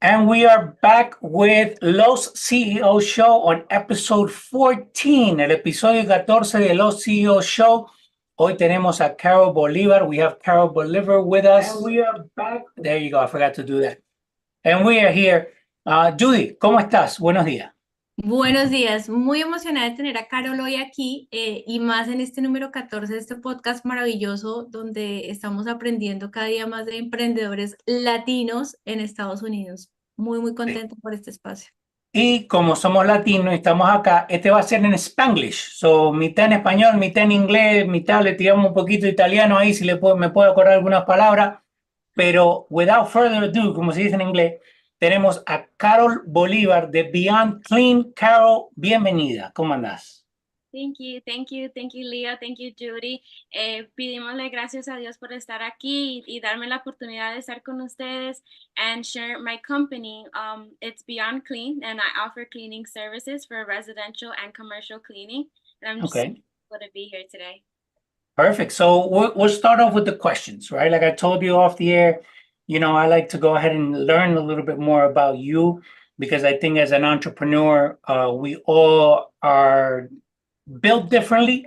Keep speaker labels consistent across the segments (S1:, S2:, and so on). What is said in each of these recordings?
S1: And we are back with LosCEO Show on episode 14, el episodio 14 de LosCEO Show. Hoy tenemos a Carol Bolivar. We have Carol Bolivar with us. And we are back. There you go. I forgot to do that. And we are here. Judy, ¿cómo estás? Buenos días.
S2: Buenos días, muy emocionada de tener a Carol hoy aquí y más en este número 14 de este podcast maravilloso donde estamos aprendiendo cada día más de emprendedores latinos en Estados Unidos. Muy contenta por este espacio.
S1: Y como somos latinos y estamos acá, este va a ser en Spanglish. So, mitad en español, mitad en inglés, mitad le tiramos un poquito de italiano ahí, si me puedo acordar algunas palabras. Pero without further ado, como se dice en inglés, tenemos a Carol Bolivar de Beyond Clean. Carol, bienvenida. ¿Cómo andás?
S3: Thank you, Leo, thank you, Judy. Pedimosle gracias a Dios por estar aquí y darme la oportunidad de estar con ustedes and share my company. It's Beyond Clean, and I offer cleaning services for residential and commercial cleaning. And I'm just happy to be here today.
S1: Perfect. So we'll start off with the questions, right? Like I told you off the air, you know, I like to go ahead and learn a little bit more about you because I think as an entrepreneur, we all are built differently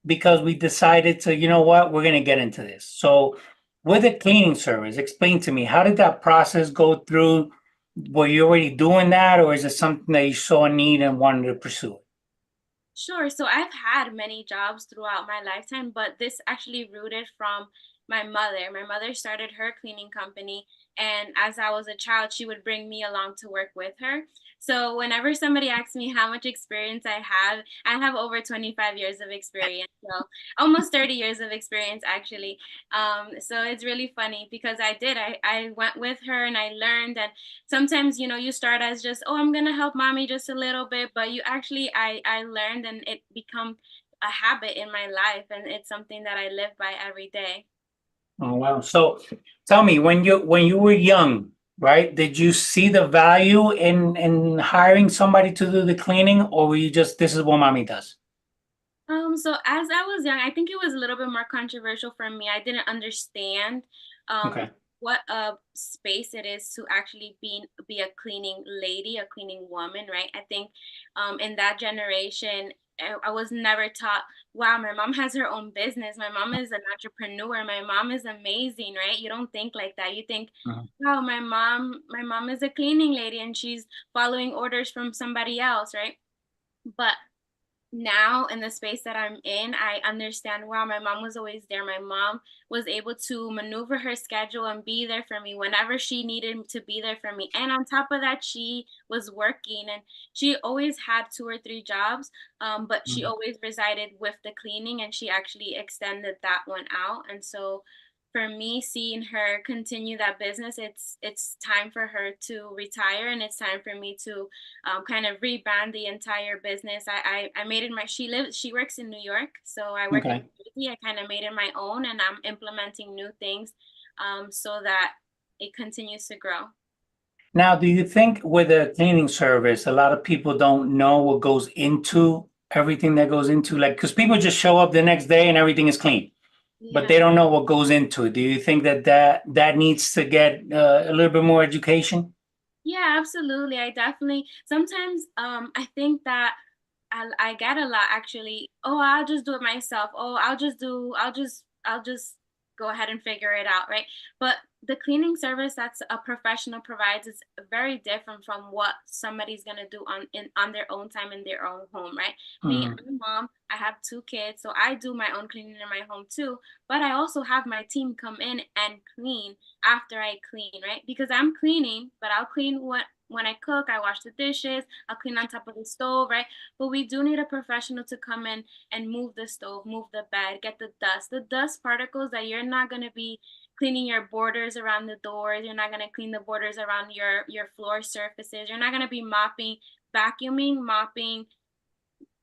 S1: because we decided to, you know what, we're going to get into this. So with the cleaning service, explain to me, how did that process go through? Were you already doing that, or is it something that you saw a need and wanted to pursue?
S3: Sure. So I've had many jobs throughout my lifetime, but this actually rooted from my mother. My mother started her cleaning company, and as I was a child, she would bring me along to work with her. So whenever somebody asks me how much experience I have over 25 years of experience, so almost 30 years of experience actually. So it's really funny because I went with her and I learned, and sometimes, you know, you start as just, oh, I'm going to help mommy just a little bit, but I learned, and it become a habit in my life, and it's something that I live by every day.
S1: Oh, wow. So tell me, when you were young, right, did you see the value in hiring somebody to do the cleaning, or were you just, this is what mommy does?
S3: So as I was young, I think it was a little bit more controversial for me. I didn't understand what a space it is to actually be a cleaning lady, a cleaning woman, right? I think in that generation, I was never taught, wow, my mom has her own business. My mom is an entrepreneur. My mom is amazing, right? You don't think like that. You think, wow, my mom is a cleaning lady and she's following orders from somebody else, right? But now in the space that I'm in, I understand, wow, my mom was always there. My mom was able to maneuver her schedule and be there for me whenever she needed to be there for me. And on top of that, she was working, and she always had 2 or 3 jobs, but she always resided with the cleaning, and she actually extended that one out. And so for me, seeing her continue that business, it's time for her to retire, and it's time for me to kind of rebrand the entire business. I made it she works in New York, so I work in Judy. I kind of made it my own, and I'm implementing new things so that it continues to grow.
S1: Now, do you think with a cleaning service, a lot of people don't know what goes into everything that goes into, like, because people just show up the next day and everything is clean. But they don't know what goes into it. Do you think that needs to get a little bit more education?
S3: Yeah, absolutely. I definitely, sometimes I think that I get a lot actually. Oh, I'll just do it myself. Oh, I'll just go ahead and figure it out, right? But the cleaning service that's a professional provides is very different from what somebody's gonna do on their own time in their own home, right? Me, I'm a mom. I have 2 kids, so I do my own cleaning in my home too. But I also have my team come in and clean after I clean, right? Because I'm cleaning, but I'll clean when I cook, I wash the dishes, I'll clean on top of the stove, right? But we do need a professional to come in and move the stove, move the bed, get the dust particles that you're not going to be cleaning your borders around the doors. You're not going to clean the borders around your floor surfaces. You're not going to be vacuuming, mopping,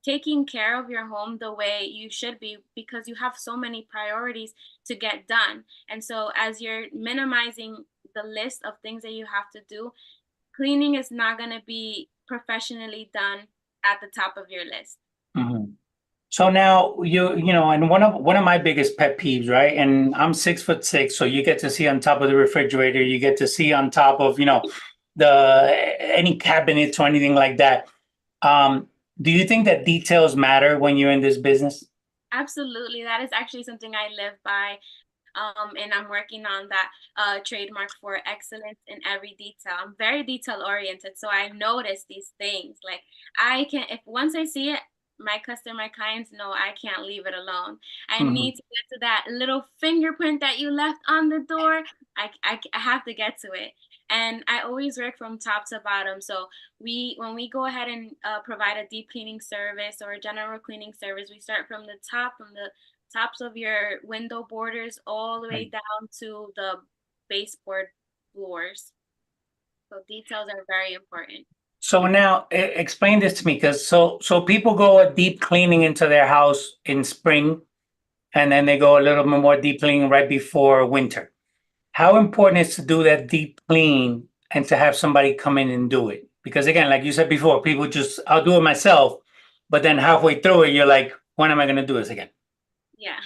S3: taking care of your home the way you should be, because you have so many priorities to get done. And so as you're minimizing the list of things that you have to do, cleaning is not going to be professionally done at the top of your list.
S1: So now you know, and one of my biggest pet peeves, right? And I'm 6'6", so you get to see on top of the refrigerator, you get to see on top of, you know, any cabinets or anything like that. Do you think that details matter when you're in this business?
S3: Absolutely. That is actually something I live by. And I'm working on that trademark for excellence in every detail. I'm very detail oriented, so I notice these things. Like I can, if once I see it, my clients know I can't leave it alone. I need to get to that little fingerprint that you left on the door. I have to get to it. And I always work from top to bottom. So when we go ahead and provide a deep cleaning service or a general cleaning service, we start from the top, from the tops of your window borders all the way down to the baseboard floors. So details are very important.
S1: So now explain this to me, because so people go a deep cleaning into their house in spring, and then they go a little bit more deep cleaning right before winter. How important is to do that deep clean and to have somebody come in and do it? Because again, like you said before, people just, I'll do it myself, but then halfway through it, you're like, when am I going to do this again?
S3: Yeah.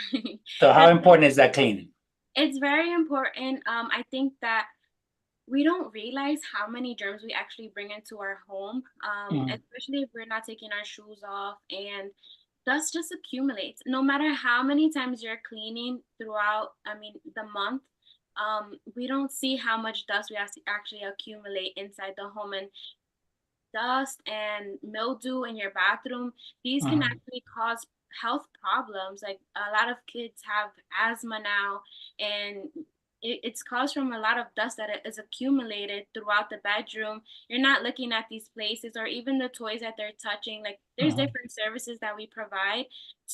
S1: So how important is that cleaning?
S3: It's very important. I think that we don't realize how many germs we actually bring into our home, especially if we're not taking our shoes off, and dust just accumulates. No matter how many times you're cleaning throughout, the month, we don't see how much dust we actually accumulate inside the home. And dust and mildew in your bathroom, these can actually cause health problems. Like a lot of kids have asthma now, and it's caused from a lot of dust that is accumulated throughout the bedroom. You're not looking at these places or even the toys that they're touching. Like there's different services that we provide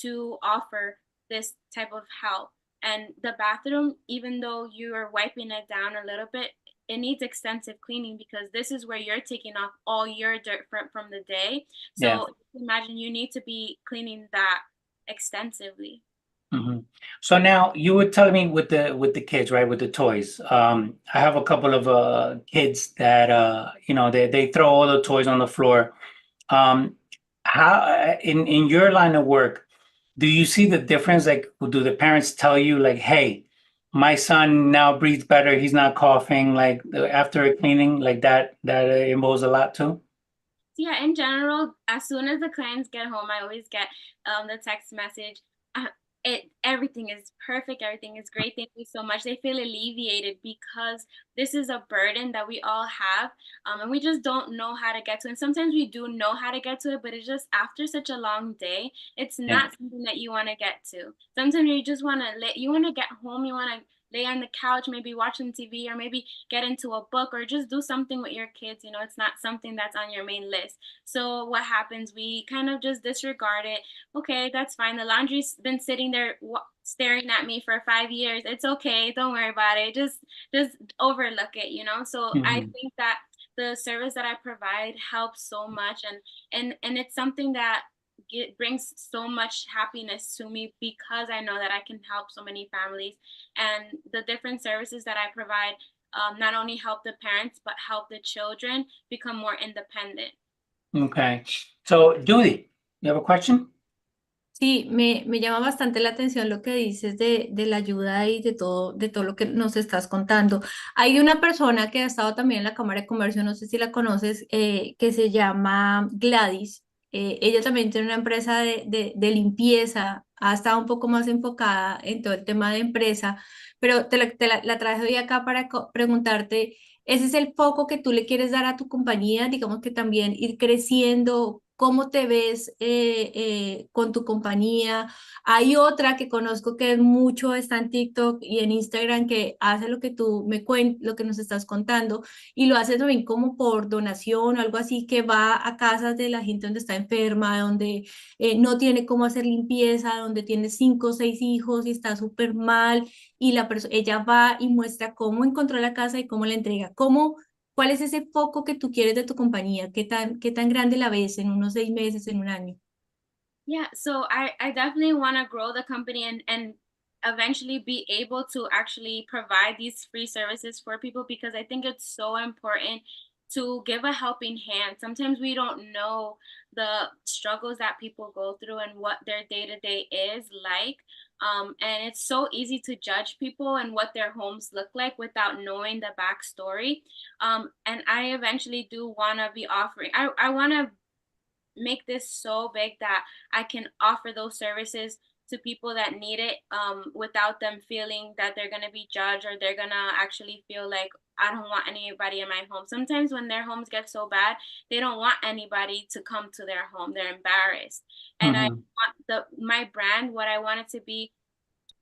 S3: to offer this type of help. And the bathroom, even though you are wiping it down a little bit, it needs extensive cleaning because this is where you're taking off all your dirt from the day. So imagine you need to be cleaning that extensively.
S1: So now you were telling me with the kids, right? With the toys. I have a couple of kids that they throw all the toys on the floor. How in your line of work, do you see the difference? Like, do the parents tell you like, hey, my son now breathes better, he's not coughing, like after a cleaning, like that involves a lot too?
S3: Yeah, in general, as soon as the clients get home, I always get the text message. Everything is perfect, everything is great, thank you so much. They feel alleviated because this is a burden that we all have, and we just don't know how to get to it. And sometimes we do know how to get to it, but it's just after such a long day, it's not something that you want to get to. Sometimes you just want to get home, you want to lay on the couch, maybe watch some TV, or maybe get into a book, or just do something with your kids. It's not something that's on your main list. So what happens, we kind of just disregard it. Okay, that's fine. The laundry's been sitting there staring at me for 5 years. It's okay. Don't worry about it. Just overlook it, So I think that the service that I provide helps so much, and it's something that it brings so much happiness to me because I know that I can help so many families, and the different services that I provide not only help the parents but help the children become more independent.
S1: Okay. So Judy, you have a question?
S2: Sí, me llama bastante la atención lo que dices de la ayuda y de todo lo que nos estás contando. Hay una persona que ha estado también en la Cámara de Comercio, no sé si la conoces, que se llama Gladys. Ella también tiene una empresa de limpieza, ha estado un poco más enfocada en todo el tema de empresa, pero la traje hoy acá para preguntarte, ¿ese es el foco que tú le quieres dar a tu compañía? Digamos que también ir creciendo. ¿Cómo te ves con tu compañía? Hay otra que conozco que es mucho, está en TikTok y en Instagram, que hace lo que tú lo que nos estás contando, y lo hace también como por donación o algo así, que va a casas de la gente donde está enferma, donde no tiene cómo hacer limpieza, donde tiene 5 o 6 hijos y está súper mal, y ella va y muestra cómo encontró la casa y cómo la entrega. ¿Cuál es ese foco que tú quieres de tu compañía? ¿Qué tan grande la ves en unos 6 meses, en un año?
S3: Yeah, so I definitely want to grow the company and eventually be able to actually provide these free services for people, because I think it's so important to give a helping hand. Sometimes we don't know the struggles that people go through and what their day to day is like. And it's so easy to judge people and what their homes look like without knowing the backstory. And I eventually do want to be offering, I want to make this so big that I can offer those services to people that need it, without them feeling that they're going to be judged, or they're going to actually feel like, I don't want anybody in my home. Sometimes when their homes get so bad, they don't want anybody to come to their home. They're embarrassed. And I want my brand, what I want it to be,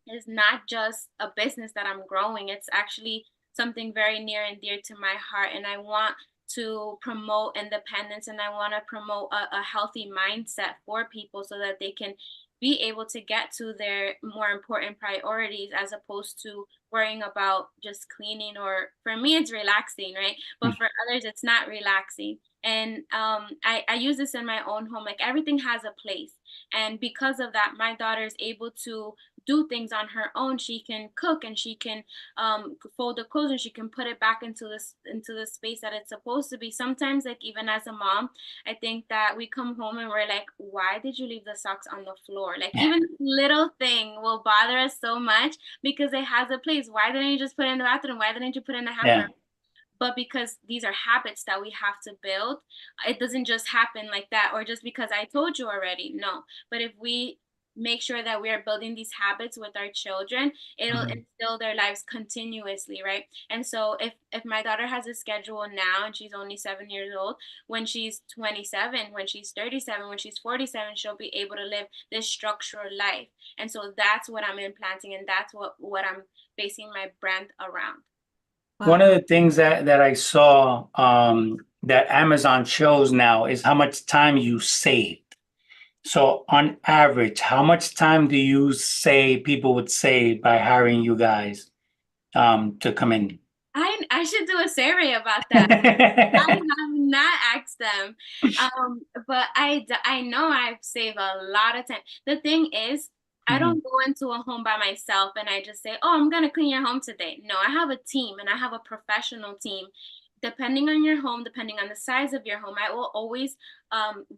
S3: is not just a business that I'm growing. It's actually something very near and dear to my heart. And I want to promote independence, and I want to promote a healthy mindset for people so that they can be able to get to their more important priorities, as opposed to worrying about just cleaning. Or for me, it's relaxing, right? But for others, it's not relaxing. And I use this in my own home. Like, everything has a place. And because of that, my daughter is able to do things on her own. She can cook, and she can fold the clothes, and she can put it back into the space that it's supposed to be. Sometimes, like, even as a mom, I think that we come home and we're like, why did you leave the socks on the floor? Like, even this little thing will bother us so much because it has a place. Why didn't you just put it in the bathroom? Why didn't you put it in the hamper? But because these are habits that we have to build, it doesn't just happen like that, or just because I told you already. No. But if we make sure that we are building these habits with our children, it'll instill their lives continuously, right? And so if my daughter has a schedule now, and she's only 7 years old, when she's 27, when she's 37, when she's 47, she'll be able to live this structured life. And so that's what I'm implanting, and that's what I'm basing my brand around.
S1: One of the things that I saw that Amazon shows now is how much time you saved. So on average, how much time do you say people would save by hiring you guys to come in?
S3: I should do a survey about that. I have not asked them, but I know I've saved a lot of time. The thing is, I don't go into a home by myself and I just say, oh, I'm going to clean your home today. No, I have a team, and I have a professional team. Depending on your home, depending on the size of your home, I will always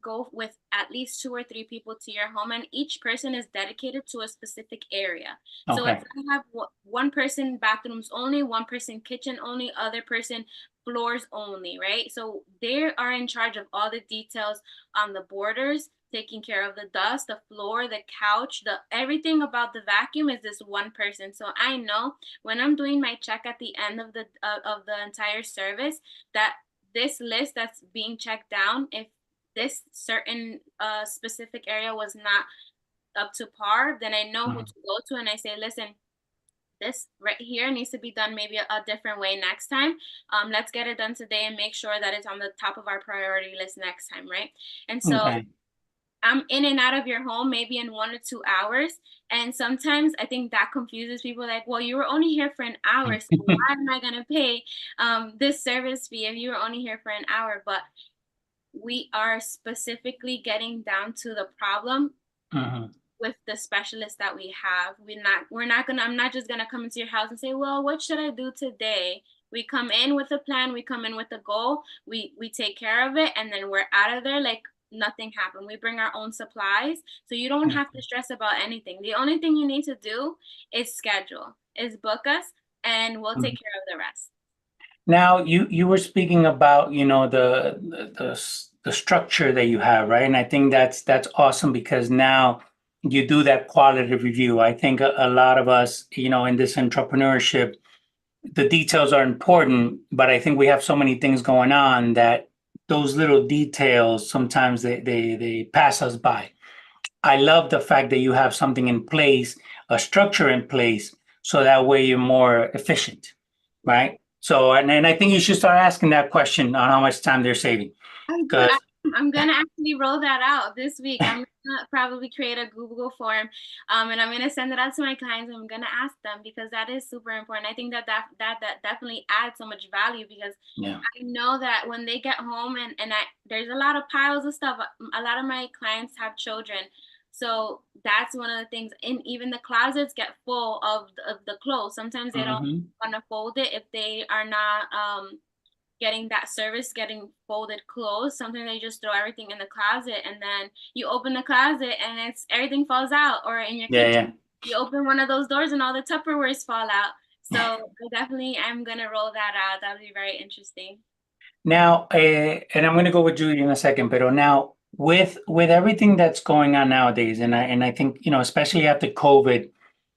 S3: go with at least 2 or 3 people to your home, and each person is dedicated to a specific area. So if I have one person bathrooms only, one person kitchen only, other person floors only, right? So they are in charge of all the details on the borders, taking care of the dust, the floor, the couch, everything about the vacuum is this one person. So I know when I'm doing my check at the end of the entire service, that this list that's being checked down, if this certain specific area was not up to par, then I know who to go to, and I say, listen, this right here needs to be done maybe a different way next time. Let's get it done today and make sure that it's on the top of our priority list next time, right? And so I'm in and out of your home maybe in 1 or 2 hours. And sometimes I think that confuses people, like, well, you were only here for an hour, so why am I going to pay this service fee if you were only here for an hour? But we are specifically getting down to the problem with the specialists that we have. I'm not just going to come into your house and say, well, what should I do today? We come in with a plan, we come in with a goal, we take care of it, and then we're out of there like nothing happened. We bring our own supplies, so you don't have to stress about anything. The only thing you need to do is schedule, is book us, and we'll take care of the rest.
S1: Now, you were speaking about, the structure that you have, right? And I think that's awesome, because now you do that quality review. I think a lot of us, in this entrepreneurship, the details are important, but I think we have so many things going on that those little details, sometimes they pass us by. I love the fact that you have something in place, a structure in place, so that way you're more efficient, right? So, and I think you should start asking that question on how much time they're saving.
S3: I'm going to actually roll that out this week. I'm going to probably create a Google form, and I'm going to send it out to my clients, and I'm going to ask them, because that is super important. I think that definitely adds so much value, because I know that when they get home and there's a lot of piles of stuff. A lot of my clients have children. So that's one of the things. And even the closets get full of the clothes. Sometimes they don't want to fold it if they are not getting that service, getting folded clothes. Sometimes they just throw everything in the closet, and then you open the closet and everything falls out, or in your kitchen. you open one of those doors and all the Tupperwares fall out. So I definitely am going to roll that out. That would be very interesting.
S1: Now, and I'm going to go with Judy in a second, but now with everything that's going on nowadays, and I think, you know, especially after COVID,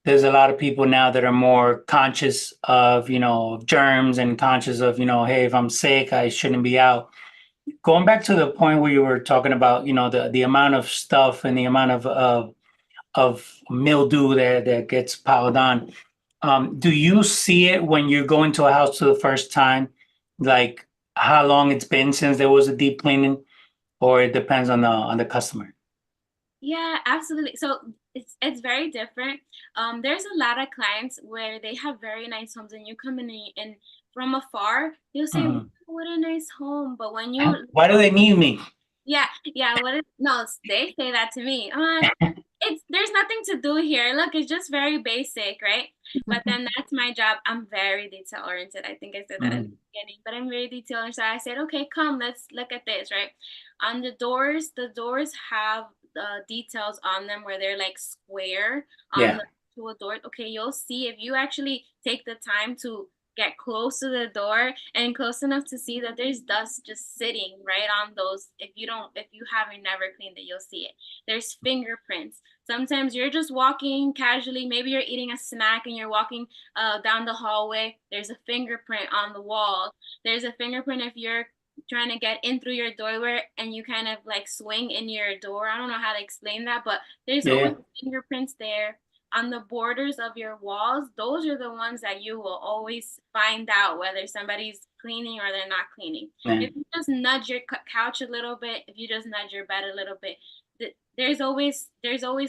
S1: there's a lot of people now that are more conscious of, you know, germs and conscious of, you know, hey, if I'm sick, I shouldn't be out. Going back to the point where you were talking about, you know, the amount of stuff and the amount of mildew that gets piled on. Do you see it when you go into a house for the first time, like how long it's been since there was a deep cleaning, or it depends on the customer?
S3: Yeah, absolutely. So it's very different. There's a lot of clients where they have very nice homes, and you come in and from afar, you'll say,
S1: Mhm.
S3: "What a nice home," but when you
S1: Why do they need me?
S3: yeah, no, they say that to me. There's nothing to do here. Look, it's just very basic, right? But then that's my job. I'm very detail oriented. I think I said that in the
S1: Mhm.
S3: beginning, but I'm very detail oriented. So I said, okay, come, let's look at this, right? On the doors have details on them where they're like square on
S1: Yeah.
S3: the to a door. Okay, you'll see if you actually take the time to get close to the door and close enough to see that there's dust just sitting right on those. If you haven't never cleaned it, you'll see it. There's fingerprints. Sometimes you're just walking casually, maybe you're eating a snack and you're walking down the hallway. There's a fingerprint on the wall. There's a fingerprint if you're trying to get in through your doorway and you kind of like swing in your door. I don't know how to explain that, but there's
S1: Yeah.
S3: always fingerprints there on the borders of your walls. Those are the ones that you will always find out whether somebody's cleaning or they're not cleaning.
S1: Yeah.
S3: If you just nudge your couch a little bit, if you just nudge your bed a little bit, there's always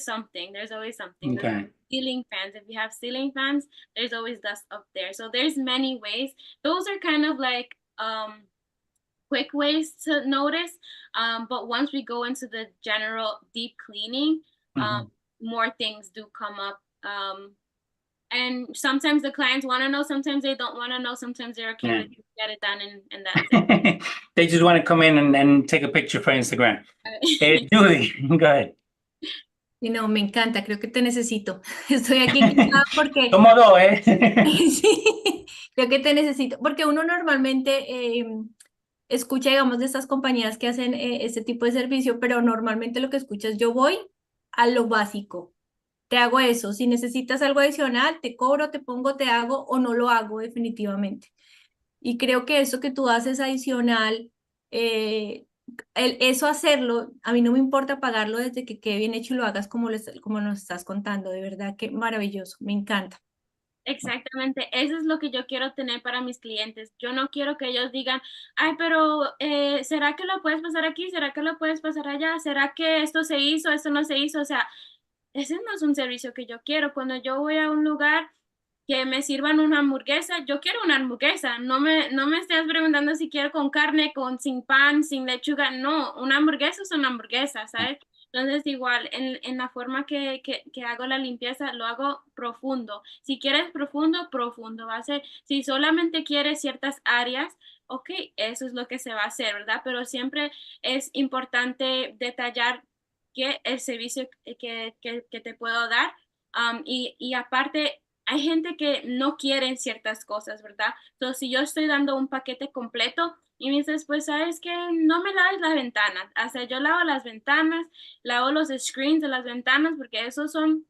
S3: something. There's always something.
S1: Okay.
S3: Ceiling fans. If you have ceiling fans, there's always dust up there. So there's many ways. Those are kind of like quick ways to notice. But once we go into the general deep cleaning,
S1: Mhm.
S3: more things do come up. And sometimes the clients want to know, sometimes they don't want to know, sometimes they're okay
S1: Yeah.
S3: with you get it done and that's it.
S1: They just want to come in and take a picture for Instagram. Judy, go ahead.
S2: Y no, me encanta, creo que te necesito. Estoy aquí encantada porque
S1: Somos dos, ¿eh?
S2: sí, creo que te necesito, porque uno normalmente escucha, digamos, de estas compañías que hacen este tipo de servicio, pero normalmente lo que escuchas, yo voy a lo básico, te hago eso, si necesitas algo adicional, te cobro, te pongo, te hago o no lo hago definitivamente. Y creo que eso que tú haces adicional, eso hacerlo, a mí no me importa pagarlo desde que quede bien hecho y lo hagas como nos estás contando, de verdad que maravilloso, me encanta.
S3: Exactamente, eso es lo que yo quiero tener para mis clientes. Yo no quiero que ellos digan, ay, pero ¿será que lo puedes pasar aquí? ¿Será que lo puedes pasar allá? ¿Será que esto se hizo? ¿Esto no se hizo? O sea, ese no es un servicio que yo quiero. Cuando yo voy a un lugar que me sirvan una hamburguesa, yo quiero una hamburguesa. No me estés preguntando si quiero con carne, sin pan, sin lechuga. No, una hamburguesa es una hamburguesa, ¿sabes? Entonces, igual, en la forma que hago la limpieza, lo hago profundo. Si quieres profundo, profundo va a ser. Si solamente quieres ciertas áreas, ok, eso es lo que se va a hacer, ¿verdad? Pero siempre es importante detallar que el servicio que te puedo dar. Y aparte, hay gente que no quiere ciertas cosas, ¿verdad? Entonces, si yo estoy dando un paquete completo y me dices, pues, ¿sabes qué? No me laves las ventanas. O sea, yo lavo las ventanas, lavo los screens de las ventanas, porque esos son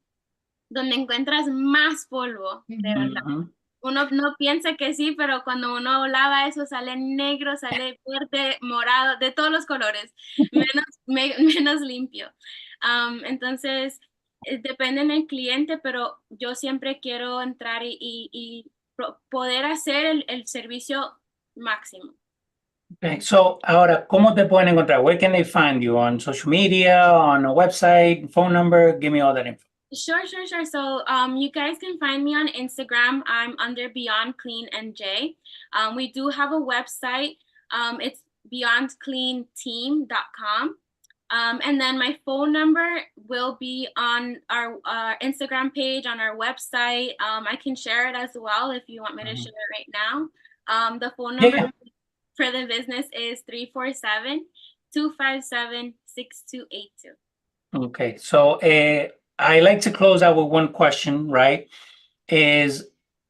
S3: donde encuentras más polvo, de verdad.
S1: Ujú.
S3: Uno no piensa que sí, pero cuando uno lava eso sale negro, sale verde, morado, de todos los colores, menos limpio. Entonces, depende del cliente, pero yo siempre quiero entrar y poder hacer el servicio máximo.
S1: Okay, so ahora, ¿cómo te pueden encontrar? Where can they find you? On social media, on a website, phone number? Give me all that info.
S3: Sure. So you guys can find me on Instagram. I'm under Beyond Clean NJ. We do have a website. It's beyondcleanteam.com. And then my phone number will be on our Instagram page, on our website. I can share it as well if you want me to share it right now. The phone number for the business is 347-257-6282.
S1: Okay, so I like to close out with one question, right? Is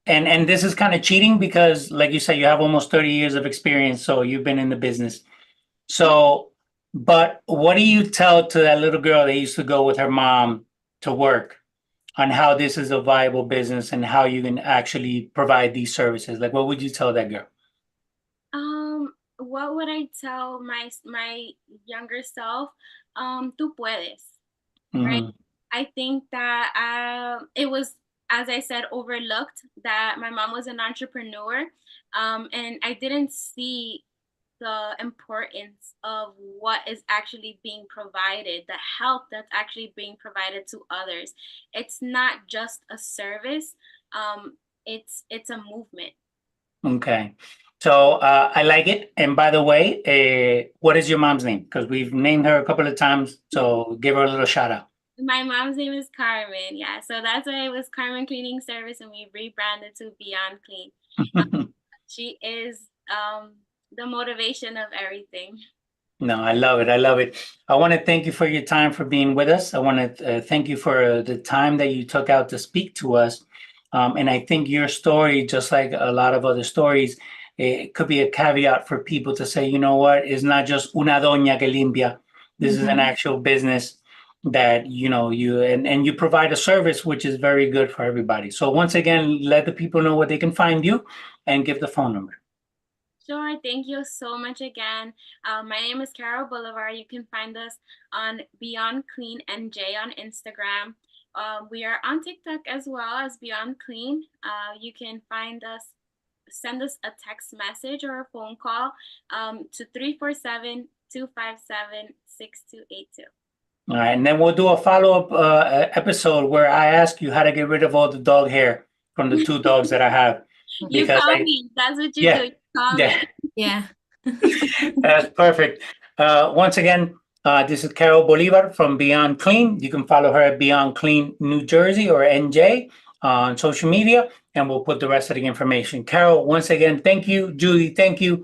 S1: and this is kind of cheating because, like you said, you have almost 30 years of experience, so you've been in the business. So, but what do you tell to that little girl that used to go with her mom to work on how this is a viable business and how you can actually provide these services? Like, what would you tell that girl?
S3: What would I tell my younger self? Tú puedes, right?
S1: Mhm.
S3: I think that it was, as I said, overlooked that my mom was an entrepreneur, and I didn't see the importance of what is actually being provided, the help that's actually being provided to others. It's not just a service. It's a movement.
S1: Okay. So I like it. And by the way, what is your mom's name? Because we've named her a couple of times. So give her a little shout out.
S3: My mom's name is Carmen. Yeah, so that's why it was Carmen Cleaning Service, and we rebranded to Beyond Clean. She is the motivation of everything.
S1: No, I love it. I love it. I want to thank you for your time, for being with us. I want to thank you for the time that you took out to speak to us. And I think your story, just like a lot of other stories, it could be a caveat for people to say, you know what, it's not just una doña que limpia. This is an actual business that, you know, and you provide a service which is very good for everybody. So once again, let the people know where they can find you and give the phone number.
S3: Sure. Thank you so much again. My name is Carol Bolivar. You can find us on Beyond Clean NJ on Instagram. We are on TikTok as well as Beyond Clean. You can find us, send us a text message or a phone call to 347-257-6282.
S1: All right, and then we'll do a follow-up episode where I ask you how to get rid of all the dog hair from the two dogs that I have.
S3: You call me. That's what you do. You call me.
S2: Yeah.
S1: That's perfect. Once again, this is Carol Bolivar from Beyond Clean. You can follow her at Beyond Clean New Jersey or NJ on social media, and we'll put the rest of the information. Carol, once again, thank you. Judy, thank you.